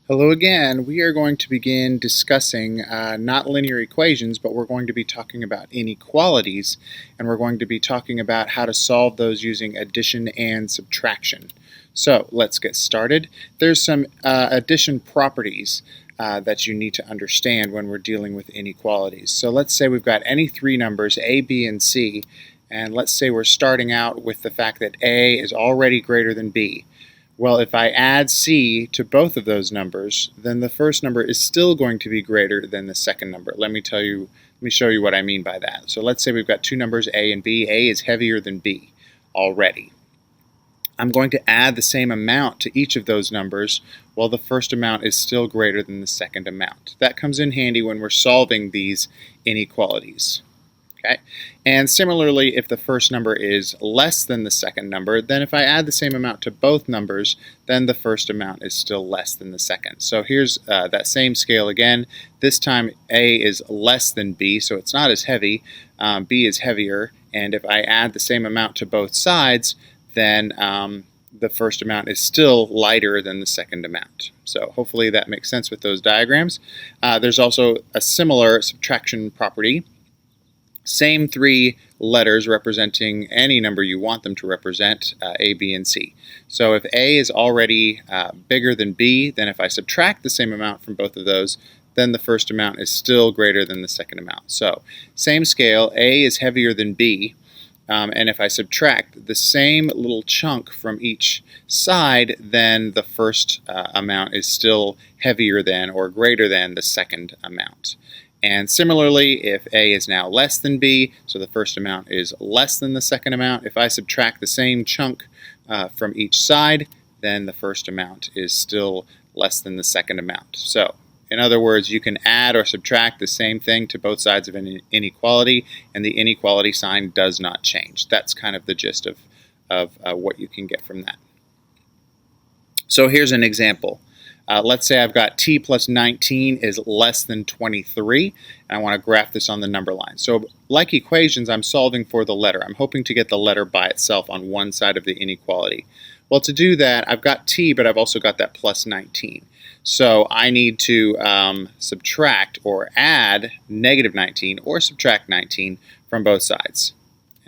Hello again. We are going to begin discussing not linear equations, but we're going to be talking about inequalities, and we're going to be talking about how to solve those using addition and subtraction. So let's get started. There's some addition properties that you need to understand when we're dealing with inequalities. So let's say we've got any three numbers, A, B, and C, and let's say we're starting out with the fact that A is already greater than B. Well, if I add C to both of those numbers, then the first number is still going to be greater than the second number. Let me show you what I mean by that. So let's say we've got two numbers, A and B. A is heavier than B already. I'm going to add the same amount to each of those numbers while the first amount is still greater than the second amount. That comes in handy when we're solving these inequalities. Okay. And similarly, if the first number is less than the second number, then if I add the same amount to both numbers, then the first amount is still less than the second. So here's that same scale again. This time A is less than B, so it's not as heavy. B is heavier, and if I add the same amount to both sides, then the first amount is still lighter than the second amount. So hopefully that makes sense with those diagrams. There's also a similar subtraction property. Same three letters representing any number you want them to represent, A, B, and C. So if A is already bigger than B, then if I subtract the same amount from both of those, then the first amount is still greater than the second amount. So same scale, A is heavier than B, and if I subtract the same little chunk from each side, then the first amount is still heavier than or greater than the second amount. And similarly, if A is now less than B, so the first amount is less than the second amount, if I subtract the same chunk from each side, then the first amount is still less than the second amount. So, in other words, you can add or subtract the same thing to both sides of an inequality, and the inequality sign does not change. That's kind of the gist of what you can get from that. So here's an example. Let's say I've got t plus 19 is less than 23, and I want to graph this on the number line. So like equations, I'm solving for the letter. I'm hoping to get the letter by itself on one side of the inequality. Well, to do that, I've got t, but I've also got that plus 19. So I need to subtract or add negative 19 or subtract 19 from both sides.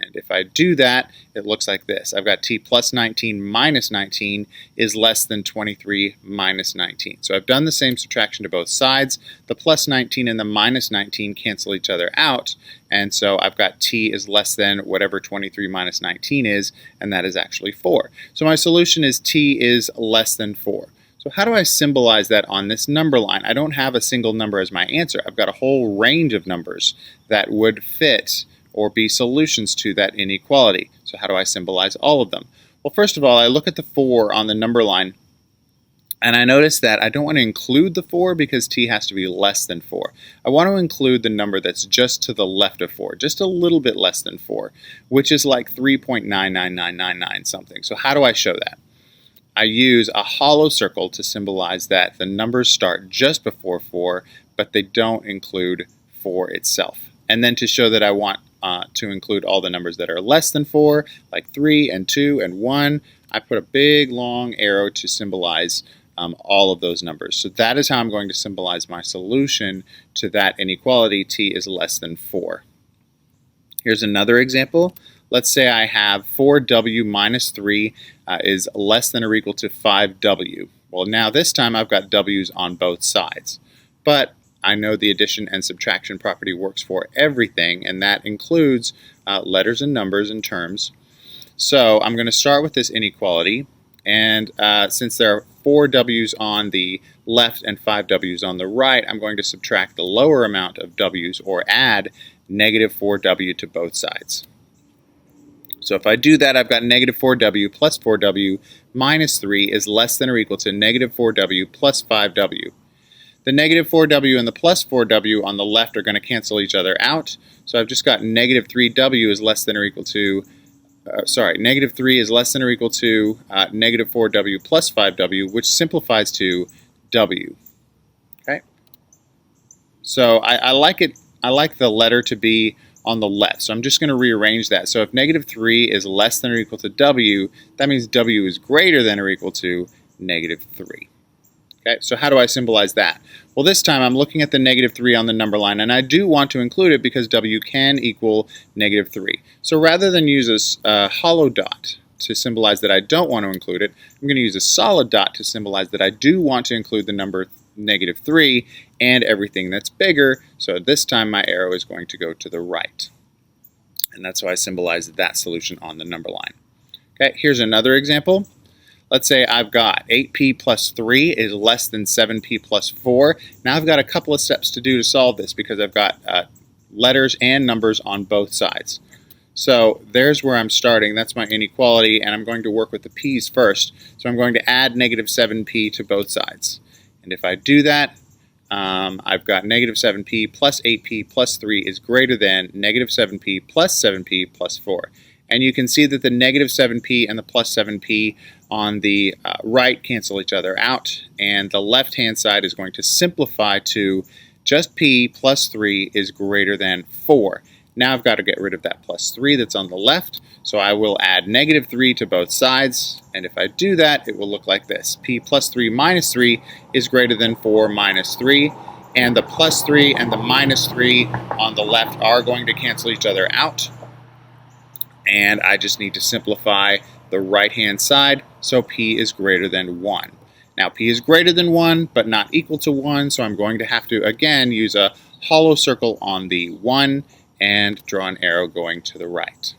And if I do that, it looks like this. I've got t plus 19 minus 19 is less than 23 minus 19. So I've done the same subtraction to both sides. The plus 19 and the minus 19 cancel each other out. And so I've got t is less than whatever 23 minus 19 is, and that is actually 4. So my solution is t is less than 4. So how do I symbolize that on this number line? I don't have a single number as my answer. I've got a whole range of numbers that would fit or be solutions to that inequality. So how do I symbolize all of them? Well, first of all, I look at the 4 on the number line, and I notice that I don't want to include the 4 because t has to be less than 4. I want to include the number that's just to the left of 4, just a little bit less than 4, which is like 3.99999 something. So how do I show that? I use a hollow circle to symbolize that the numbers start just before 4, but they don't include 4 itself. And then to show that I want to include all the numbers that are less than 4, like 3 and 2 and 1, I put a big long arrow to symbolize all of those numbers. So that is how I'm going to symbolize my solution to that inequality, t is less than 4. Here's another example. Let's say I have 4w minus 3 is less than or equal to 5w. Well, now this time I've got w's on both sides. But I know the addition and subtraction property works for everything, and that includes letters and numbers and terms. So I'm going to start with this inequality, and since there are 4 w's on the left and 5 w's on the right, I'm going to subtract the lower amount of w's or add negative 4w to both sides. So if I do that, I've got negative 4w plus 4w minus 3 is less than or equal to negative 4w plus 5w. The negative 4w and the plus 4w on the left are going to cancel each other out. So I've just got negative 3w is less than or equal to, negative 3 is less than or equal to negative 4w plus 5w, which simplifies to w. Okay. So I like the letter to be on the left. So I'm just going to rearrange that. So if negative 3 is less than or equal to w, that means w is greater than or equal to negative 3. Okay, so how do I symbolize that? Well, this time I'm looking at the -3 on the number line, and I do want to include it because W can equal -3. So rather than use a hollow dot to symbolize that I don't want to include it, I'm going to use a solid dot to symbolize that I do want to include the number -3 and everything that's bigger. So this time my arrow is going to go to the right. And that's how I symbolize that solution on the number line. Okay, here's another example. Let's say I've got 8p plus 3 is less than 7p plus 4. Now I've got a couple of steps to do to solve this because I've got letters and numbers on both sides. So there's where I'm starting. That's my inequality, and I'm going to work with the p's first. So I'm going to add -7p to both sides. And if I do that, I've got -7p plus 8p plus 3 is greater than -7p plus 7p plus 4. And you can see that the -7p and the plus 7p on the right cancel each other out, and the left-hand side is going to simplify to just p plus 3 is greater than 4. Now I've got to get rid of that plus 3 that's on the left, so I will add -3 to both sides, and if I do that, it will look like this. P plus 3 minus 3 is greater than 4 minus 3, and the plus 3 and the minus 3 on the left are going to cancel each other out. And I just need to simplify the right-hand side, so p is greater than 1. Now p is greater than 1, but not equal to 1, so I'm going to have to, again, use a hollow circle on the 1 and draw an arrow going to the right.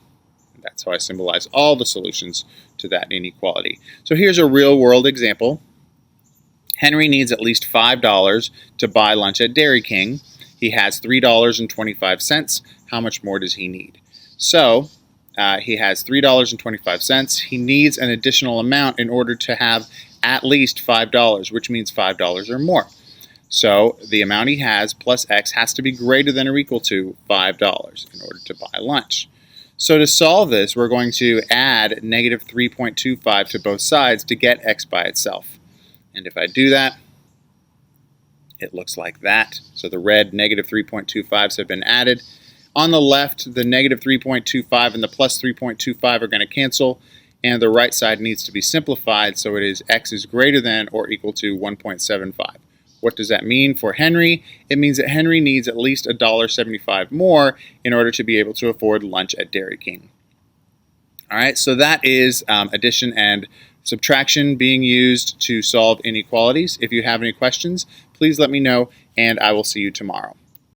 And that's how I symbolize all the solutions to that inequality. So here's a real-world example. Henry needs at least $5 to buy lunch at Dairy King. He has $3.25. How much more does he need? So he has $3.25. He needs an additional amount in order to have at least $5, which means $5 or more. So the amount he has plus x has to be greater than or equal to $5 in order to buy lunch. So to solve this, we're going to add -3.25 to both sides to get x by itself. And if I do that, it looks like that. So the red -3.25s have been added. On the left, the -3.25 and the plus 3.25 are going to cancel, and the right side needs to be simplified, so it is x is greater than or equal to 1.75. What does that mean for Henry? It means that Henry needs at least $1.75 more in order to be able to afford lunch at Dairy King. All right, so that is addition and subtraction being used to solve inequalities. If you have any questions, please let me know, and I will see you tomorrow.